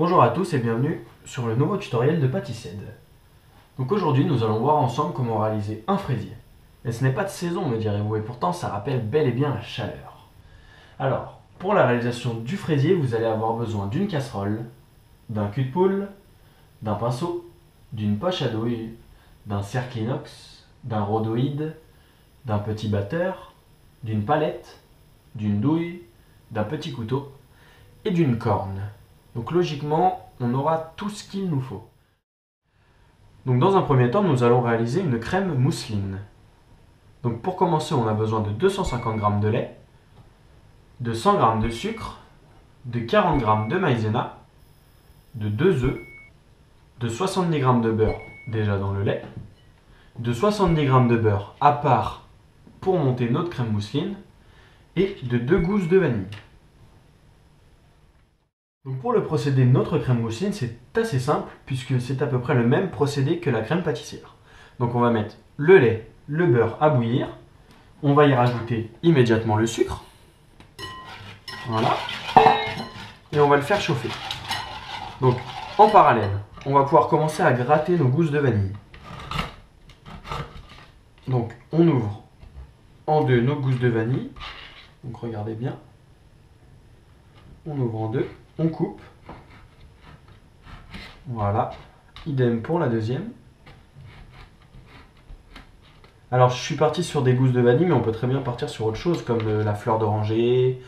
Bonjour à tous et bienvenue sur le nouveau tutoriel de Pâtissède. Donc aujourd'hui nous allons voir ensemble comment réaliser un fraisier. Et ce n'est pas de saison me direz-vous, et pourtant ça rappelle bel et bien la chaleur. Alors, pour la réalisation du fraisier, vous allez avoir besoin d'une casserole, d'un cul de poule, d'un pinceau, d'une poche à douille, d'un cercle inox, d'un rhodoïde, d'un petit batteur, d'une palette, d'une douille, d'un petit couteau et d'une corne. Donc logiquement, on aura tout ce qu'il nous faut. Donc dans un premier temps, nous allons réaliser une crème mousseline. Donc pour commencer, on a besoin de 250 g de lait, de 100 g de sucre, de 40 g de maïzena, de 2 œufs, de 70 g de beurre déjà dans le lait, de 70 g de beurre à part pour monter notre crème mousseline et de 2 gousses de vanille. Donc pour le procédé de notre crème mousseline, c'est assez simple puisque c'est à peu près le même procédé que la crème pâtissière. Donc on va mettre le lait, le beurre à bouillir, on va y rajouter immédiatement le sucre, voilà, et on va le faire chauffer. Donc en parallèle, on va pouvoir commencer à gratter nos gousses de vanille. Donc on ouvre en deux nos gousses de vanille, donc regardez bien, on ouvre en deux. On coupe, voilà, idem pour la deuxième. Alors je suis parti sur des gousses de vanille, mais on peut très bien partir sur autre chose comme la fleur d'oranger.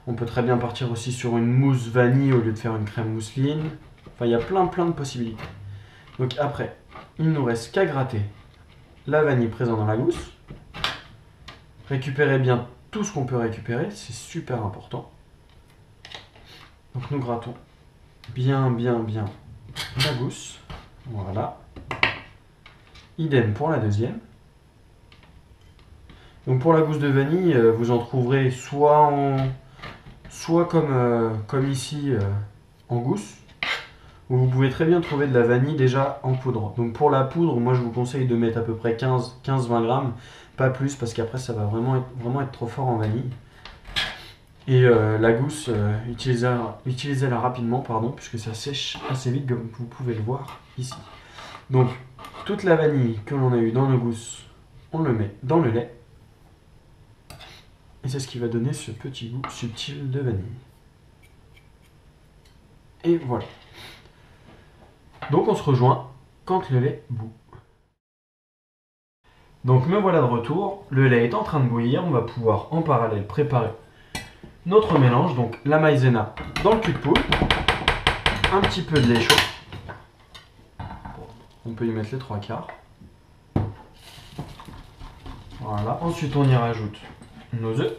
On peut très bien partir aussi sur une mousse vanille au lieu de faire une crème mousseline. Enfin il y a plein de possibilités. Donc après, il nous reste qu'à gratter la vanille présente dans la gousse. Récupérer bien tout ce qu'on peut récupérer, c'est super important. Donc nous grattons bien la gousse, voilà. Idem pour la deuxième. Donc pour la gousse de vanille, vous en trouverez soit comme ici en gousse, ou vous pouvez très bien trouver de la vanille déjà en poudre. Donc pour la poudre, moi je vous conseille de mettre à peu près 15-20 g, pas plus parce qu'après ça va vraiment être trop fort en vanille. Et la gousse, utilisez-la rapidement, puisque ça sèche assez vite, comme vous pouvez le voir ici. Donc, toute la vanille que l'on a eue dans nos gousses, on le met dans le lait. Et c'est ce qui va donner ce petit goût subtil de vanille. Et voilà. Donc on se rejoint quand le lait bout. Donc me voilà de retour, le lait est en train de bouillir, on va pouvoir en parallèle préparer notre mélange, donc la maïzena dans le cul de poule, un petit peu de lait chaud, on peut y mettre les 3/4, voilà, ensuite on y rajoute nos œufs,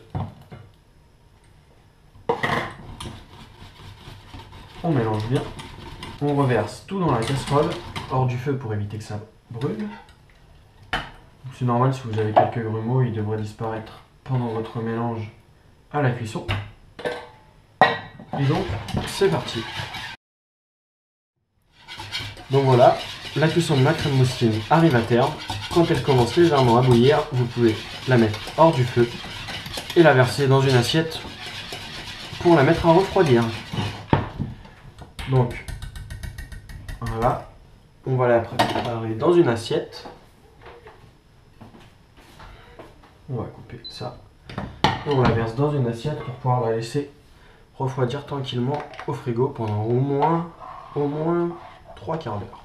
on mélange bien, on reverse tout dans la casserole, hors du feu pour éviter que ça brûle. C'est normal, si vous avez quelques grumeaux, ils devraient disparaître pendant votre mélange à la cuisson. Et donc, c'est parti. Donc voilà, la cuisson de ma crème mousseline arrive à terme. Quand elle commence légèrement à bouillir, vous pouvez la mettre hors du feu et la verser dans une assiette pour la mettre à refroidir. Donc, voilà, on va la préparer dans une assiette. On va couper ça. Et on la verse dans une assiette pour pouvoir la laisser refroidir tranquillement au frigo pendant au moins 3/4 d'heure.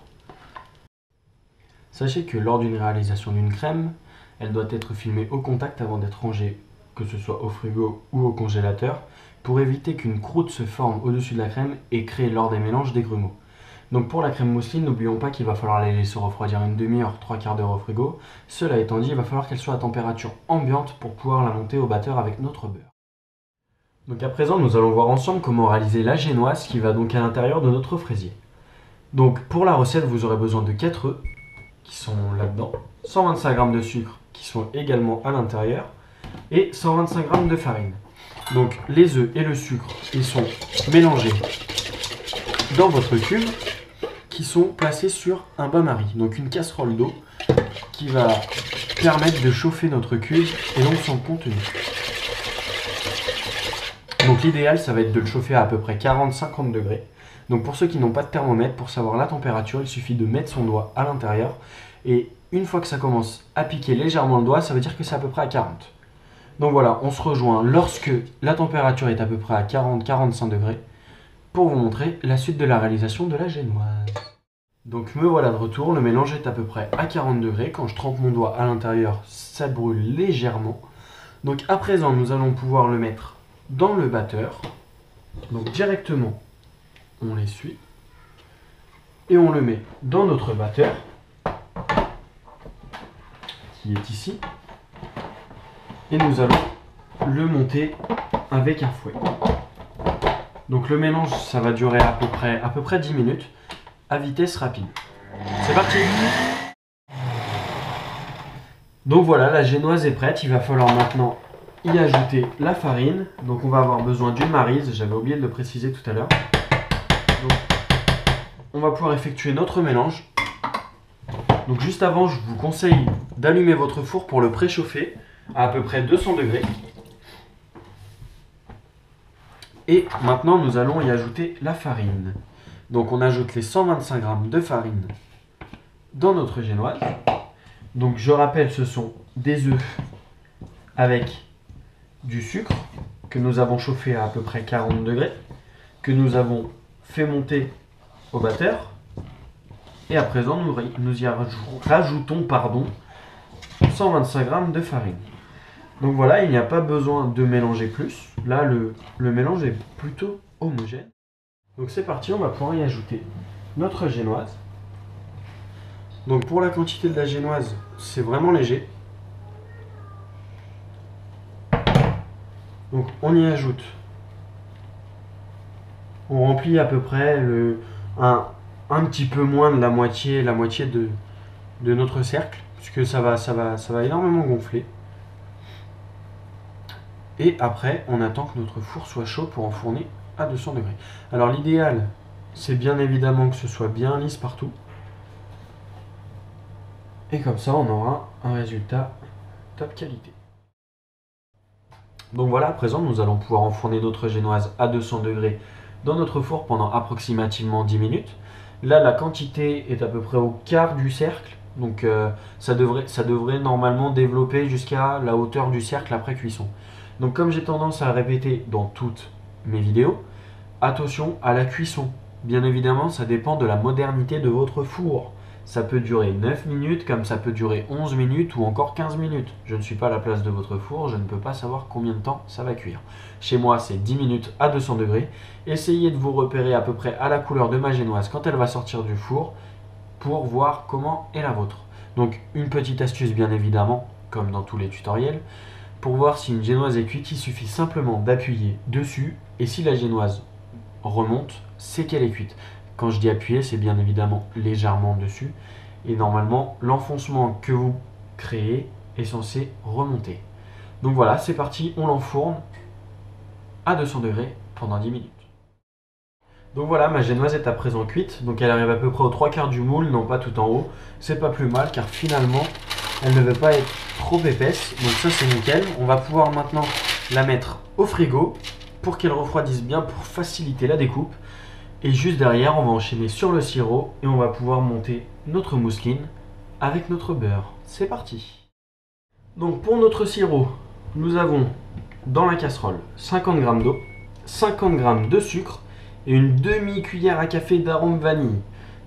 Sachez que lors d'une réalisation d'une crème, elle doit être filmée au contact avant d'être rangée, que ce soit au frigo ou au congélateur, pour éviter qu'une croûte se forme au-dessus de la crème et crée lors des mélanges des grumeaux. Donc pour la crème mousseline, n'oublions pas qu'il va falloir la laisser refroidir une demi-heure, 3/4 d'heure au frigo. Cela étant dit, il va falloir qu'elle soit à température ambiante pour pouvoir la monter au batteur avec notre beurre. Donc à présent, nous allons voir ensemble comment réaliser la génoise qui va donc à l'intérieur de notre fraisier. Donc pour la recette, vous aurez besoin de 4 œufs qui sont là-dedans, 125 g de sucre qui sont également à l'intérieur et 125 g de farine. Donc les œufs et le sucre, ils sont mélangés dans votre cube qui sont placés sur un bain-marie, donc une casserole d'eau qui va permettre de chauffer notre cube et donc son contenu. Donc l'idéal, ça va être de le chauffer à peu près 40-50 degrés. Donc pour ceux qui n'ont pas de thermomètre, pour savoir la température, il suffit de mettre son doigt à l'intérieur. Et une fois que ça commence à piquer légèrement le doigt, ça veut dire que c'est à peu près à 40. Donc voilà, on se rejoint lorsque la température est à peu près à 40-45 degrés pour vous montrer la suite de la réalisation de la génoise. Donc me voilà de retour, le mélange est à peu près à 40 degrés. Quand je trempe mon doigt à l'intérieur, ça brûle légèrement. Donc à présent, nous allons pouvoir le mettre dans le batteur. Donc directement, on l'essuie et on le met dans notre batteur qui est ici. Et nous allons le monter avec un fouet. Donc le mélange, ça va durer à peu près 10 minutes à vitesse rapide. C'est parti! Donc voilà, la génoise est prête. Il va falloir maintenant y ajouter la farine. Donc on va avoir besoin d'une maryse, j'avais oublié de le préciser tout à l'heure. Donc on va pouvoir effectuer notre mélange. Donc juste avant, je vous conseille d'allumer votre four pour le préchauffer à peu près 200 degrés. Et maintenant, nous allons y ajouter la farine. Donc on ajoute les 125 g de farine dans notre génoise. Donc je rappelle, ce sont des œufs avec du sucre que nous avons chauffé à peu près 40 degrés, que nous avons fait monter au batteur. Et à présent, nous y rajoutons 125 g de farine. Donc voilà, il n'y a pas besoin de mélanger plus. Là, le mélange est plutôt homogène. Donc c'est parti, on va pouvoir y ajouter notre génoise. Donc pour la quantité de la génoise, c'est vraiment léger. Donc on y ajoute, on remplit à peu près un petit peu moins de la moitié de notre cercle, puisque ça va énormément gonfler. Et après, on attend que notre four soit chaud pour enfourner à 200 degrés. Alors l'idéal, c'est bien évidemment que ce soit bien lisse partout. Et comme ça, on aura un résultat top qualité. Donc voilà, à présent, nous allons pouvoir enfourner notre génoise à 200 degrés dans notre four pendant approximativement 10 minutes. Là, la quantité est à peu près au quart du cercle. Donc ça devrait normalement développer jusqu'à la hauteur du cercle après cuisson. Donc comme j'ai tendance à répéter dans toutes mes vidéos, attention à la cuisson. Bien évidemment, ça dépend de la modernité de votre four. Ça peut durer 9 minutes, comme ça peut durer 11 minutes ou encore 15 minutes. Je ne suis pas à la place de votre four, je ne peux pas savoir combien de temps ça va cuire. Chez moi, c'est 10 minutes à 200 degrés. Essayez de vous repérer à peu près à la couleur de ma génoise quand elle va sortir du four pour voir comment est la vôtre. Donc une petite astuce bien évidemment, comme dans tous les tutoriels. Pour voir si une génoise est cuite, il suffit simplement d'appuyer dessus et si la génoise remonte, c'est qu'elle est cuite. Quand je dis appuyer, c'est bien évidemment légèrement dessus et normalement l'enfoncement que vous créez est censé remonter. Donc voilà, c'est parti, on l'enfourne à 200 degrés pendant 10 minutes. Donc voilà, ma génoise est à présent cuite, donc elle arrive à peu près aux 3/4 du moule, non pas tout en haut. C'est pas plus mal car finalement elle ne veut pas être trop épaisse, donc ça c'est nickel. On va pouvoir maintenant la mettre au frigo pour qu'elle refroidisse bien pour faciliter la découpe. Et juste derrière, on va enchaîner sur le sirop et on va pouvoir monter notre mousseline avec notre beurre. C'est parti! Donc pour notre sirop, nous avons dans la casserole 50 g d'eau, 50 g de sucre et une demi-cuillère à café d'arôme vanille.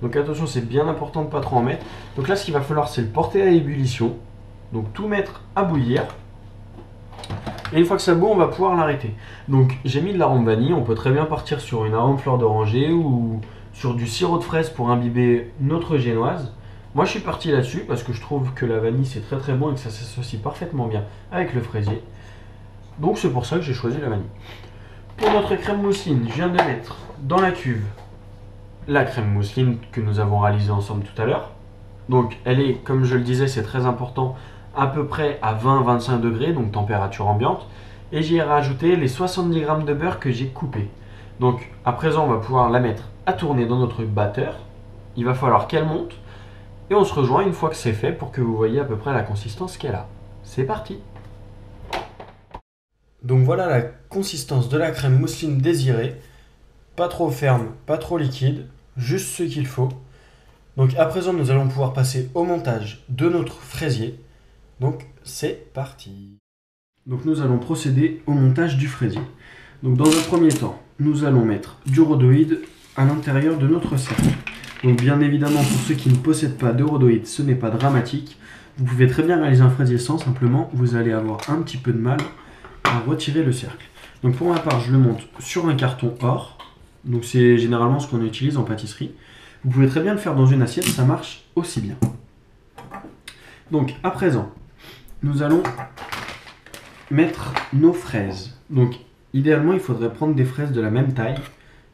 Donc attention, c'est bien important de ne pas trop en mettre. Donc là, ce qu'il va falloir, c'est le porter à ébullition. Donc tout mettre à bouillir. Et une fois que ça bout, on va pouvoir l'arrêter. Donc j'ai mis de l'arôme vanille. On peut très bien partir sur une arôme fleur d'oranger ou sur du sirop de fraise pour imbiber notre génoise. Moi, je suis parti là-dessus parce que je trouve que la vanille, c'est très très bon et que ça s'associe parfaitement bien avec le fraisier. Donc c'est pour ça que j'ai choisi la vanille. Pour notre crème mousseline, je viens de mettre dans la cuve la crème mousseline que nous avons réalisée ensemble tout à l'heure. Donc elle est, comme je le disais, c'est très important, à peu près à 20-25 degrés, donc température ambiante. Et j'y ai rajouté les 70 g de beurre que j'ai coupé. Donc à présent, on va pouvoir la mettre à tourner dans notre batteur. Il va falloir qu'elle monte. Et on se rejoint une fois que c'est fait pour que vous voyez à peu près la consistance qu'elle a. C'est parti! Donc voilà la consistance de la crème mousseline désirée. pas trop ferme, pas trop liquide, juste ce qu'il faut. Donc à présent, nous allons pouvoir passer au montage de notre fraisier. Donc c'est parti. Donc nous allons procéder au montage du fraisier. Donc dans un premier temps, nous allons mettre du rhodoïde à l'intérieur de notre cercle. Donc bien évidemment, pour ceux qui ne possèdent pas de rhodoïde, ce n'est pas dramatique. Vous pouvez très bien réaliser un fraisier sans, simplement vous allez avoir un petit peu de mal à retirer le cercle. Donc pour ma part, je le monte sur un carton or. Donc c'est généralement ce qu'on utilise en pâtisserie. Vous pouvez très bien le faire dans une assiette, ça marche aussi bien. Donc à présent, nous allons mettre nos fraises. Donc idéalement, il faudrait prendre des fraises de la même taille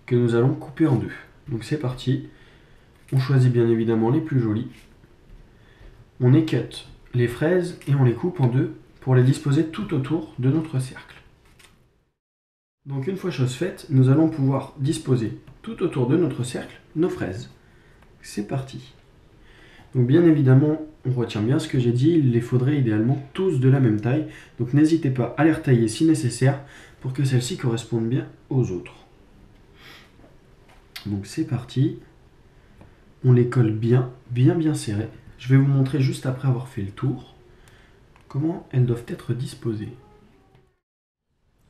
que nous allons couper en deux. Donc c'est parti. On choisit bien évidemment les plus jolies. On écut les fraises et on les coupe en deux pour les disposer tout autour de notre cercle. Donc une fois chose faite, nous allons pouvoir disposer tout autour de notre cercle nos fraises. C'est parti. Donc bien évidemment, on retient bien ce que j'ai dit, il les faudrait idéalement tous de la même taille. Donc n'hésitez pas à les retailler si nécessaire pour que celles-ci correspondent bien aux autres. Donc c'est parti. On les colle bien serrées. Je vais vous montrer juste après avoir fait le tour comment elles doivent être disposées.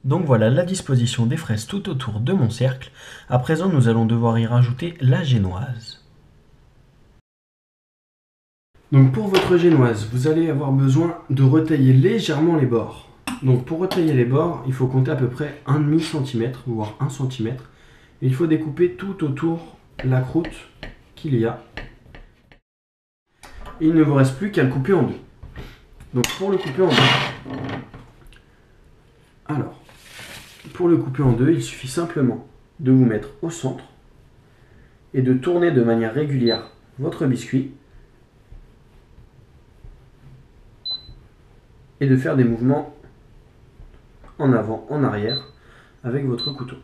Donc voilà la disposition des fraises tout autour de mon cercle. À présent, nous allons devoir y rajouter la génoise. Donc pour votre génoise, vous allez avoir besoin de retailler légèrement les bords. Donc pour retailler les bords, il faut compter à peu près 1,5 cm, voire 1 cm. Et il faut découper tout autour la croûte qu'il y a. Et il ne vous reste plus qu'à le couper en deux. Donc pour le couper en deux, il suffit simplement de vous mettre au centre et de tourner de manière régulière votre biscuit et de faire des mouvements en avant, en arrière avec votre couteau.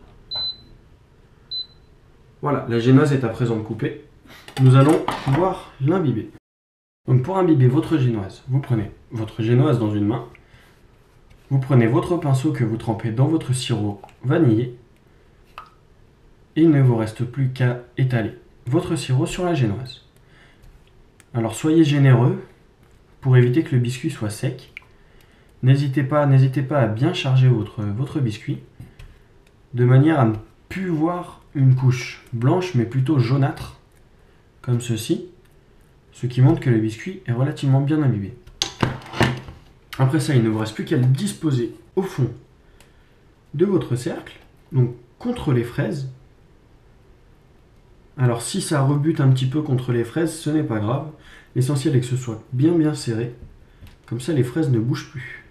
Voilà, la génoise est à présent coupée. Nous allons pouvoir l'imbiber. Donc pour imbiber votre génoise, vous prenez votre génoise dans une main, vous prenez votre pinceau que vous trempez dans votre sirop vanillé, et il ne vous reste plus qu'à étaler votre sirop sur la génoise. Alors soyez généreux pour éviter que le biscuit soit sec. N'hésitez pas à bien charger votre biscuit, de manière à ne plus voir une couche blanche mais plutôt jaunâtre, comme ceci, ce qui montre que le biscuit est relativement bien imbibé. Après ça, il ne vous reste plus qu'à le disposer au fond de votre cercle, donc contre les fraises. Alors si ça rebute un petit peu contre les fraises, ce n'est pas grave. L'essentiel est que ce soit bien serré, comme ça les fraises ne bougent plus.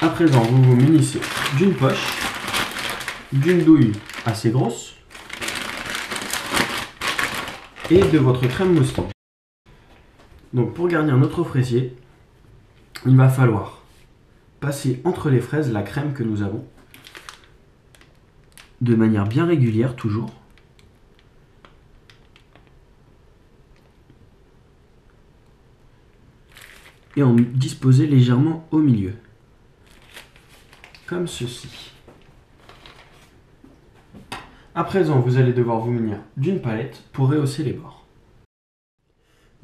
À présent, vous vous munissez d'une poche, d'une douille assez grosse et de votre crème mousseline. Donc pour garnir notre fraisier, il va falloir passer entre les fraises la crème que nous avons, de manière bien régulière toujours. Et en disposer légèrement au milieu, comme ceci. À présent, vous allez devoir vous munir d'une palette pour rehausser les bords.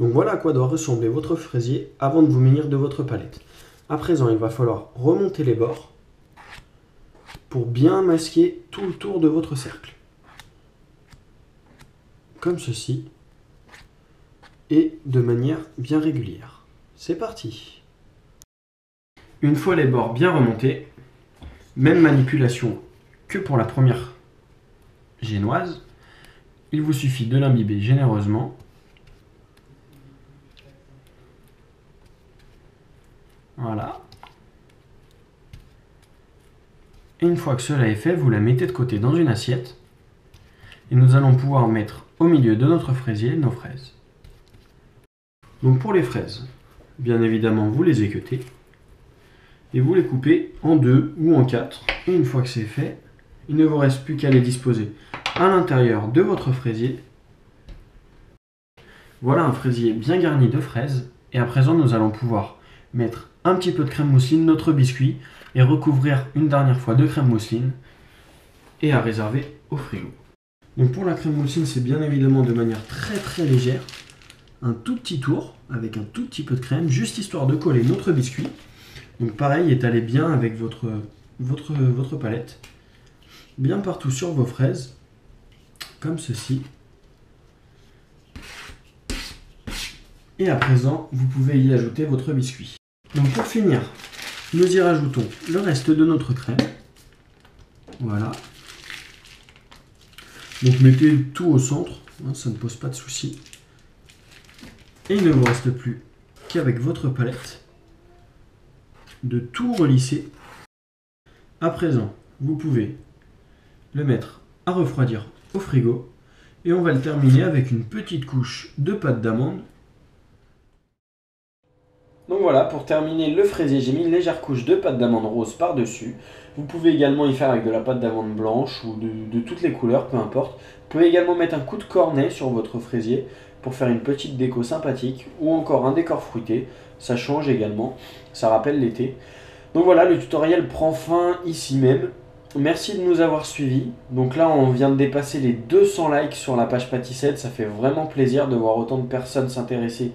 Donc voilà à quoi doit ressembler votre fraisier avant de vous munir de votre palette. À présent, il va falloir remonter les bords pour bien masquer tout le tour de votre cercle. Comme ceci. Et de manière bien régulière. C'est parti. Une fois les bords bien remontés, même manipulation que pour la première génoise, il vous suffit de l'imbiber généreusement. Voilà. Et une fois que cela est fait, vous la mettez de côté dans une assiette. Et nous allons pouvoir mettre au milieu de notre fraisier nos fraises. Donc pour les fraises, bien évidemment, vous les équeutez. Et vous les coupez en 2 ou en 4. Et une fois que c'est fait, il ne vous reste plus qu'à les disposer à l'intérieur de votre fraisier. Voilà un fraisier bien garni de fraises. Et à présent, nous allons pouvoir mettre un petit peu de crème mousseline, notre biscuit, et recouvrir une dernière fois de crème mousseline. et à réserver au frigo. Donc pour la crème mousseline, c'est bien évidemment de manière très légère. Un tout petit tour avec un tout petit peu de crème, juste histoire de coller notre biscuit. Donc pareil, étalez bien avec votre palette, bien partout sur vos fraises, comme ceci. Et à présent, vous pouvez y ajouter votre biscuit. Donc pour finir, nous y rajoutons le reste de notre crème. Voilà. Donc mettez tout au centre, hein, ça ne pose pas de souci. Et il ne vous reste plus qu'avec votre palette de tout relisser. À présent, vous pouvez le mettre à refroidir au frigo et on va le terminer avec une petite couche de pâte d'amande. Donc voilà, pour terminer le fraisier, j'ai mis une légère couche de pâte d'amande rose par-dessus. Vous pouvez également y faire avec de la pâte d'amande blanche ou de toutes les couleurs, peu importe. Vous pouvez également mettre un coup de cornet sur votre fraisier pour faire une petite déco sympathique ou encore un décor fruité. Ça change également, ça rappelle l'été. Donc voilà, le tutoriel prend fin ici même. Merci de nous avoir suivis. Donc là, on vient de dépasser les 200 likes sur la page Pâtissette. Ça fait vraiment plaisir de voir autant de personnes s'intéresser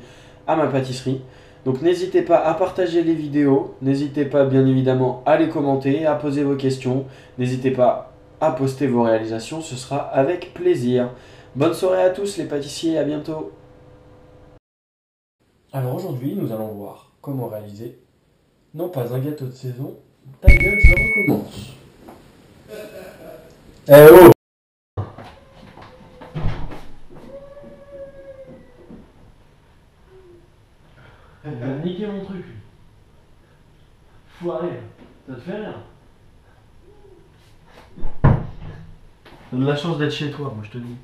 à ma pâtisserie. Donc n'hésitez pas à partager les vidéos, n'hésitez pas bien évidemment à les commenter, à poser vos questions, n'hésitez pas à poster vos réalisations, ce sera avec plaisir. Bonne soirée à tous les pâtissiers, à bientôt. Alors aujourd'hui, nous allons voir comment réaliser, non pas un gâteau de saison, ta gueule, je recommence. Oh! Elle va niquer mon truc. Foiré, ça te fait rien. T'as de la chance d'être chez toi, moi je te dis.